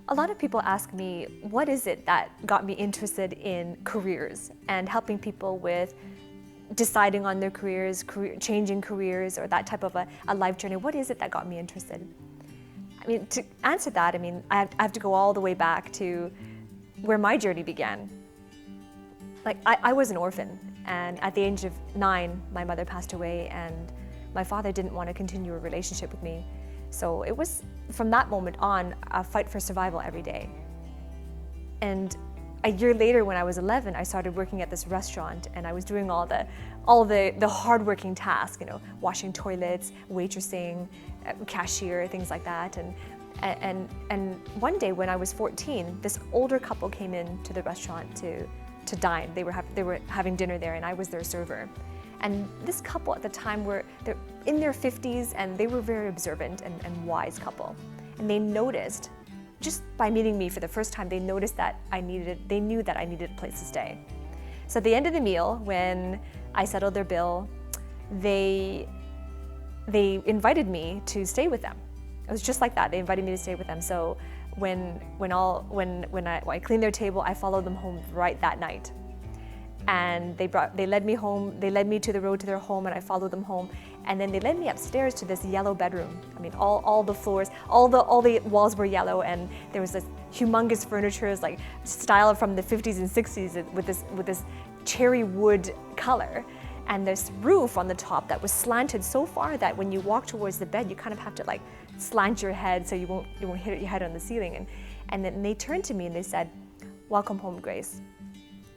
A lot of people ask me, what is it that got me interested in careers and helping people with deciding on their careers, changing careers, or that type of a life journey? What is it that got me interested? I mean, to answer that, I have to go all the way back to where my journey began. Like, I was an orphan, and at the age of 9, my mother passed away, and my father didn't want to continue a relationship with me. So it was, from that moment on, a fight for survival every day. And a year later, when I was 11, I started working at this restaurant, and I was doing all the hardworking tasks, washing toilets, waitressing, cashier, things like that. And one day when I was 14, this older couple came in to the restaurant to dine. They were having dinner there, and I was their server. And this couple at the time they're in their 50s, and they were very observant and wise couple. And they noticed, just by meeting me for the first time, they noticed that they knew that I needed a place to stay. So at the end of the meal, when I settled their bill, they invited me to stay with them. It was just like that. They invited me to stay with them. So when I cleaned their table, I followed them home right that night. And they led me home. They led me to the road to their home, and I followed them home. And then they led me upstairs to this yellow bedroom. I mean, all the floors, all the walls were yellow, and there was this humongous furniture, like style from the 50s and 60s, with this cherry wood color, and this roof on the top that was slanted so far that when you walk towards the bed, you kind of have to like slant your head so you won't hit your head on the ceiling. And then they turned to me and they said, "Welcome home, Grace.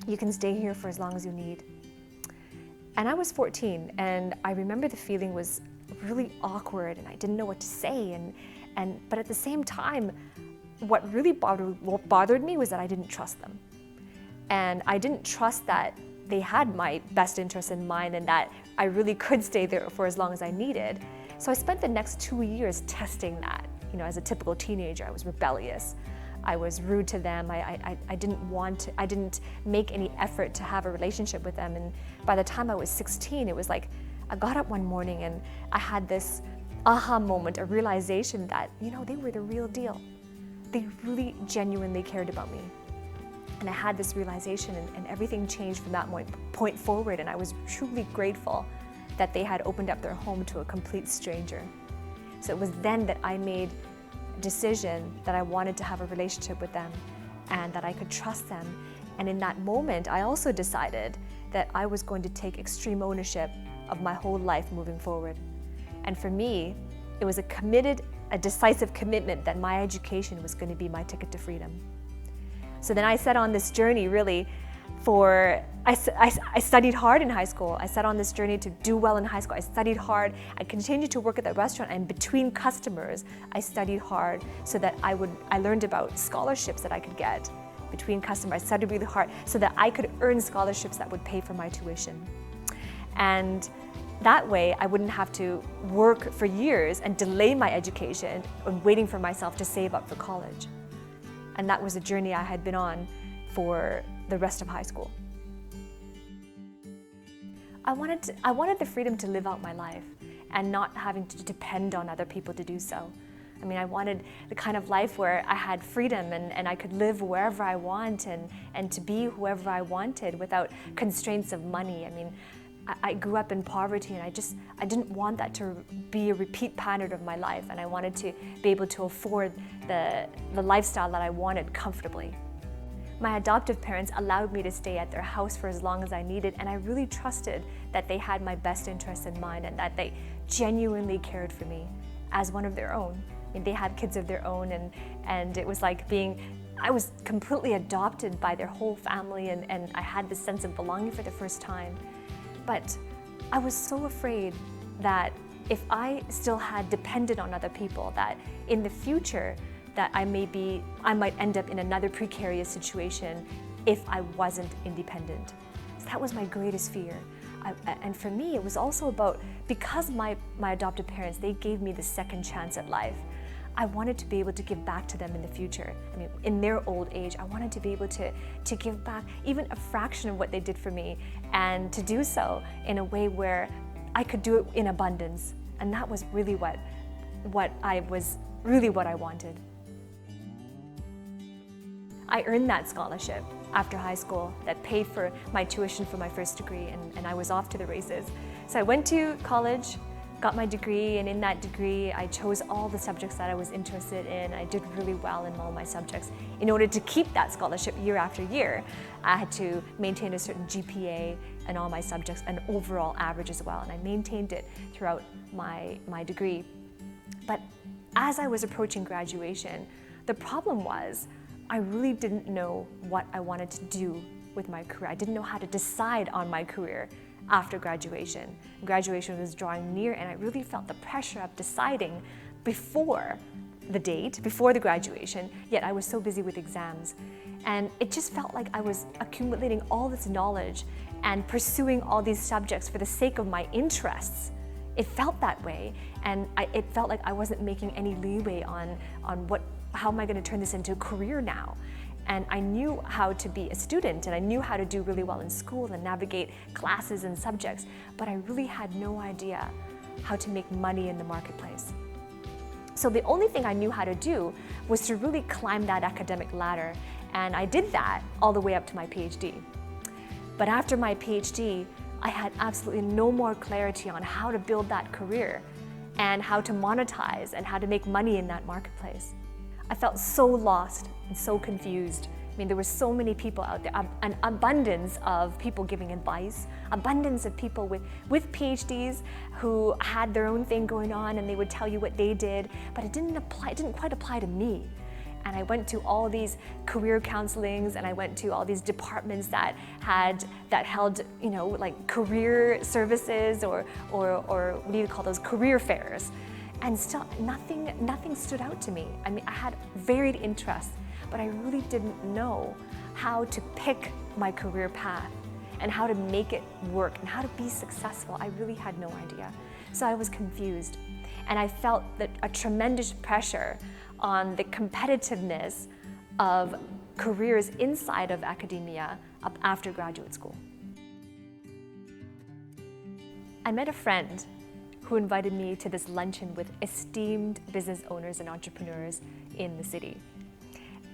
You can stay here for as long as you need." And I was 14, and I remember the feeling was really awkward, and I didn't know what to say. But at the same time, what really bothered me was that I didn't trust them. And I didn't trust that they had my best interest in mind and that I really could stay there for as long as I needed. So I spent the next 2 years testing that. As a typical teenager, I was rebellious. I was rude to them. I didn't make any effort to have a relationship with them. And by the time I was 16, it was like I got up one morning and I had this aha moment, a realization that, they were the real deal. They really genuinely cared about me. And I had this realization, and everything changed from that point forward. And I was truly grateful that they had opened up their home to a complete stranger. So it was then that I made decision that I wanted to have a relationship with them and that I could trust them. And in that moment, I also decided that I was going to take extreme ownership of my whole life moving forward. And for me, it was a decisive commitment that my education was going to be my ticket to freedom. So then I set on this journey really I studied hard in high school. I set on this journey to do well in high school. I studied hard. I continued to work at the restaurant, and between customers, I studied hard so that I learned about scholarships that I could get. Between customers, I studied really hard so that I could earn scholarships that would pay for my tuition. And that way, I wouldn't have to work for years and delay my education and waiting for myself to save up for college. And that was a journey I had been on for the rest of high school. I wanted the freedom to live out my life and not having to depend on other people to do so. I wanted the kind of life where I had freedom and I could live wherever I want and to be whoever I wanted without constraints of money. I grew up in poverty, and I didn't want that to be a repeat pattern of my life, and I wanted to be able to afford the lifestyle that I wanted comfortably. My adoptive parents allowed me to stay at their house for as long as I needed, and I really trusted that they had my best interests in mind and that they genuinely cared for me as one of their own. They had kids of their own, and it was like I was completely adopted by their whole family, and I had this sense of belonging for the first time. But I was so afraid that if I still had depended on other people, that in the future, that I might end up in another precarious situation if I wasn't independent. So that was my greatest fear. And for me, it was also about, because my adoptive parents, they gave me the second chance at life, I wanted to be able to give back to them in the future. In their old age, I wanted to be able to give back even a fraction of what they did for me, and to do so in a way where I could do it in abundance. And that was really what I wanted. I earned that scholarship after high school that paid for my tuition for my first degree, and I was off to the races. So I went to college, got my degree, and in that degree I chose all the subjects that I was interested in. I did really well in all my subjects. In order to keep that scholarship year after year, I had to maintain a certain GPA in all my subjects, an overall average as well, and I maintained it throughout my degree. But as I was approaching graduation, the problem was I really didn't know what I wanted to do with my career. I didn't know how to decide on my career after graduation. Graduation was drawing near, and I really felt the pressure of deciding before the date, before the graduation, yet I was so busy with exams. And it just felt like I was accumulating all this knowledge and pursuing all these subjects for the sake of my interests. It felt that way, and it felt like I wasn't making any leeway on how am I going to turn this into a career now? And I knew how to be a student, and I knew how to do really well in school and navigate classes and subjects, but I really had no idea how to make money in the marketplace. So the only thing I knew how to do was to really climb that academic ladder, and I did that all the way up to my PhD. But after my PhD, I had absolutely no more clarity on how to build that career and how to monetize and how to make money in that marketplace. I felt so lost and so confused. I mean, there were so many people out there, an abundance of people giving advice, abundance of people with PhDs who had their own thing going on, and they would tell you what they did, but it didn't quite apply to me. And I went to all these career counselings, and I went to all these departments that held, like career services or what do you call those, career fairs. And still nothing stood out to me. I mean, I had varied interests, but I really didn't know how to pick my career path and how to make it work and how to be successful. I really had no idea. So I was confused, and I felt that a tremendous pressure on the competitiveness of careers inside of academia after graduate school. I met a friend who invited me to this luncheon with esteemed business owners and entrepreneurs in the city.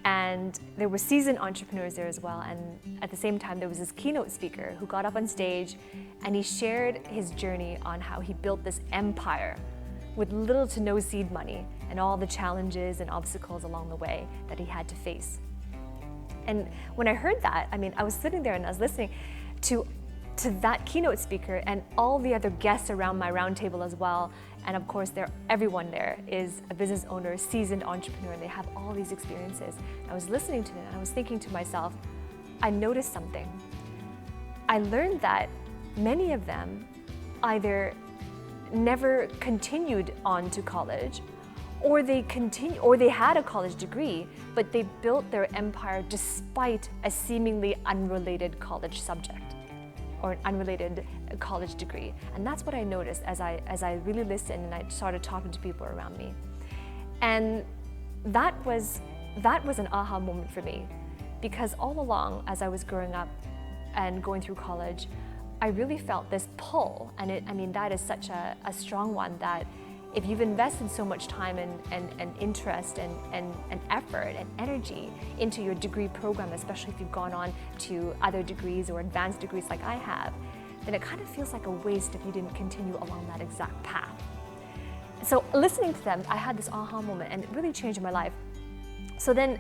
And there were seasoned entrepreneurs there as well, and at the same time there was this keynote speaker who got up on stage and he shared his journey on how he built this empire with little to no seed money and all the challenges and obstacles along the way that he had to face. And when I heard that, I mean, I was sitting there and I was listening to that keynote speaker and all the other guests around my round table as well. And of course, everyone there is a business owner, seasoned entrepreneur, and they have all these experiences. I was listening to them and I was thinking to myself, I noticed something. I learned that many of them either never continued on to college, or they had a college degree, but they built their empire despite a seemingly unrelated college subject or an unrelated college degree. And that's what I noticed as I really listened and I started talking to people around me. And that was an aha moment for me, because all along as I was growing up and going through college, I really felt this pull, and that is such a strong one, that if you've invested so much time and interest and effort and energy into your degree program, especially if you've gone on to other degrees or advanced degrees like I have, then it kind of feels like a waste if you didn't continue along that exact path. So listening to them, I had this aha moment, and it really changed my life. So then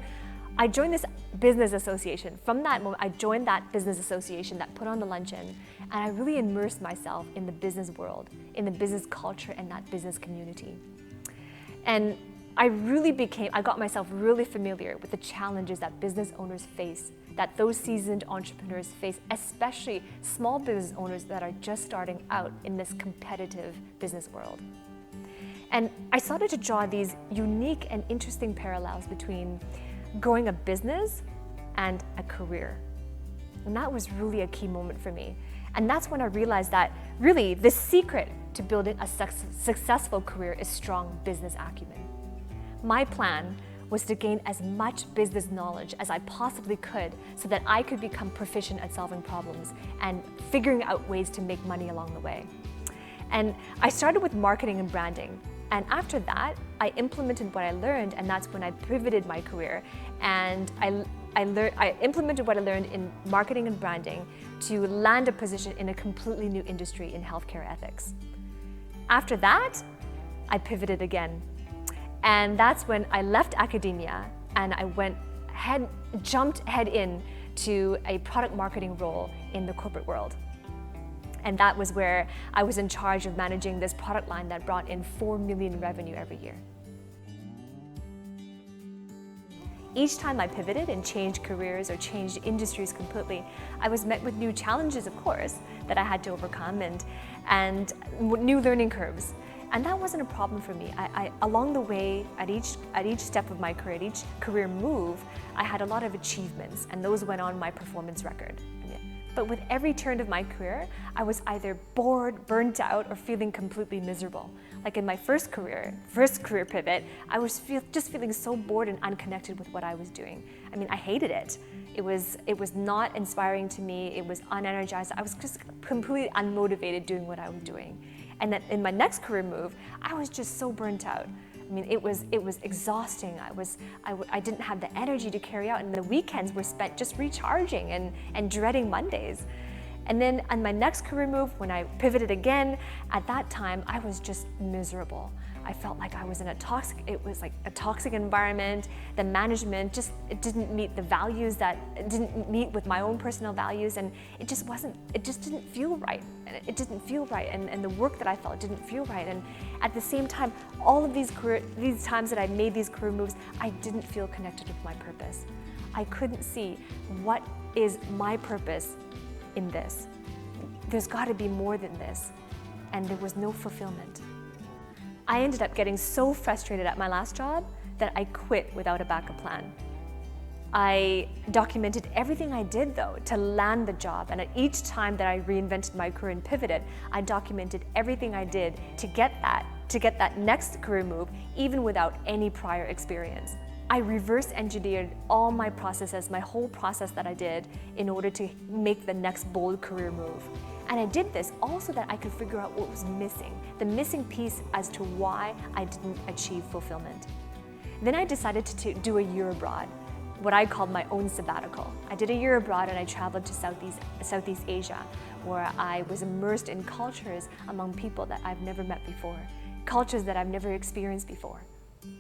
I joined this business association. From that moment, I joined that business association that put on the luncheon, and I really immersed myself in the business world, in the business culture and that business community. And I got myself really familiar with the challenges that business owners face, that those seasoned entrepreneurs face, especially small business owners that are just starting out in this competitive business world. And I started to draw these unique and interesting parallels between growing a business and a career. And that was really a key moment for me. And that's when I realized that really the secret to building a successful career is strong business acumen. My plan was to gain as much business knowledge as I possibly could so that I could become proficient at solving problems and figuring out ways to make money along the way. And I started with marketing and branding. And after that, I implemented what I learned, and that's when I pivoted my career. And I implemented what I learned in marketing and branding to land a position in a completely new industry in healthcare ethics. After that, I pivoted again. And that's when I left academia and I jumped head in to a product marketing role in the corporate world. And that was where I was in charge of managing this product line that brought in $4 million revenue every year. Each time I pivoted and changed careers or changed industries completely, I was met with new challenges, of course, that I had to overcome and new learning curves. And that wasn't a problem for me. Along the way, at each step of my career, at each career move, I had a lot of achievements, and those went on my performance record. But with every turn of my career, I was either bored, burnt out, or feeling completely miserable. Like in my first career pivot, I was just feeling so bored and unconnected with what I was doing. I mean, I hated it. It was not inspiring to me. It was unenergized. I was just completely unmotivated doing what I was doing. And then in my next career move, I was just so burnt out. I mean, it was exhausting. I didn't have the energy to carry out, and the weekends were spent just recharging and dreading Mondays. And then on my next career move, when I pivoted again, at that time, I was just miserable. I felt like I was in a toxic environment. The management it didn't meet the values it didn't meet with my own personal values, and it just didn't feel right. And it didn't feel right, and the work that I felt didn't feel right. And at the same time, all of these times that I made these career moves, I didn't feel connected with my purpose. I couldn't see what is my purpose in this. There's got to be more than this, and there was no fulfillment. I ended up getting so frustrated at my last job that I quit without a backup plan. I documented everything I did, though, to land the job, and at each time that I reinvented my career and pivoted, I documented everything I did to get that next career move, even without any prior experience. I reverse engineered all my processes, my whole process that I did, in order to make the next bold career move. And I did this also that I could figure out what was missing, the missing piece as to why I didn't achieve fulfillment. Then I decided to do a year abroad, what I called my own sabbatical. I did a year abroad and I traveled to Southeast Asia, where I was immersed in cultures among people that I've never met before, cultures that I've never experienced before.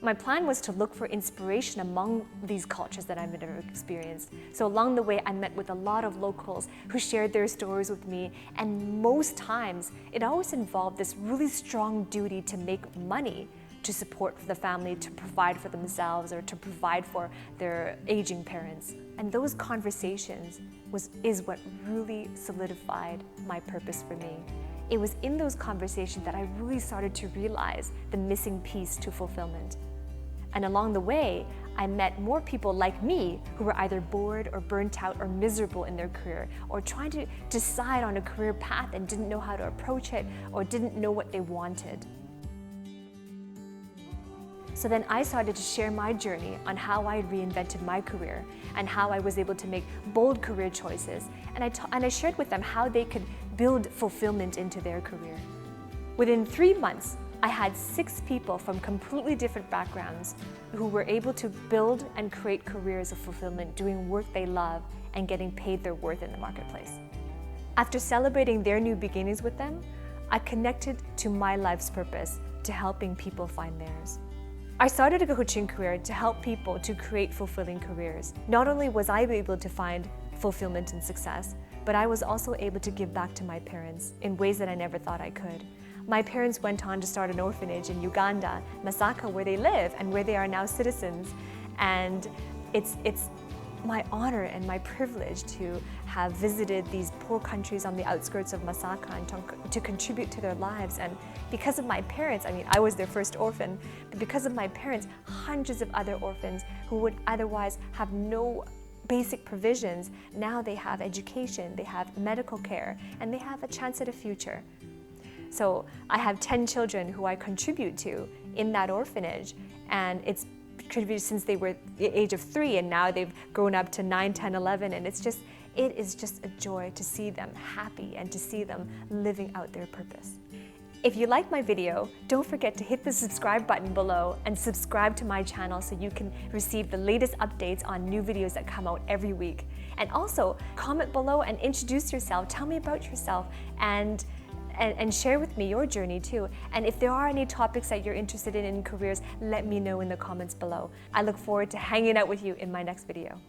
My plan was to look for inspiration among these cultures that I've never experienced. So along the way, I met with a lot of locals who shared their stories with me, and most times, it always involved this really strong duty to make money to support the family, to provide for themselves, or to provide for their aging parents. And those conversations is what really solidified my purpose for me. It was in those conversations that I really started to realize the missing piece to fulfillment. And along the way, I met more people like me who were either bored or burnt out or miserable in their career, or trying to decide on a career path and didn't know how to approach it, or didn't know what they wanted. So then I started to share my journey on how I reinvented my career and how I was able to make bold career choices. And I shared with them how they could build fulfillment into their career. Within 3 months, I had 6 people from completely different backgrounds who were able to build and create careers of fulfillment, doing work they love and getting paid their worth in the marketplace. After celebrating their new beginnings with them, I connected to my life's purpose, to helping people find theirs. I started a coaching career to help people to create fulfilling careers. Not only was I able to find fulfillment and success, but I was also able to give back to my parents in ways that I never thought I could. My parents went on to start an orphanage in Uganda, Masaka, where they live and where they are now citizens. And it's my honor and my privilege to have visited these poor countries on the outskirts of Masaka and to contribute to their lives. And because of my parents, I mean, I was their first orphan, but because of my parents, hundreds of other orphans who would otherwise have no basic provisions, now they have education, they have medical care, and they have a chance at a future. So I have 10 children who I contribute to in that orphanage, and it's contributed since they were the age of 3, and now they've grown up to 9, 10, 11, and it is just a joy to see them happy and to see them living out their purpose. If you like my video, don't forget to hit the subscribe button below and subscribe to my channel so you can receive the latest updates on new videos that come out every week. And also, comment below and introduce yourself. Tell me about yourself and share with me your journey too. And if there are any topics that you're interested in careers, let me know in the comments below. I look forward to hanging out with you in my next video.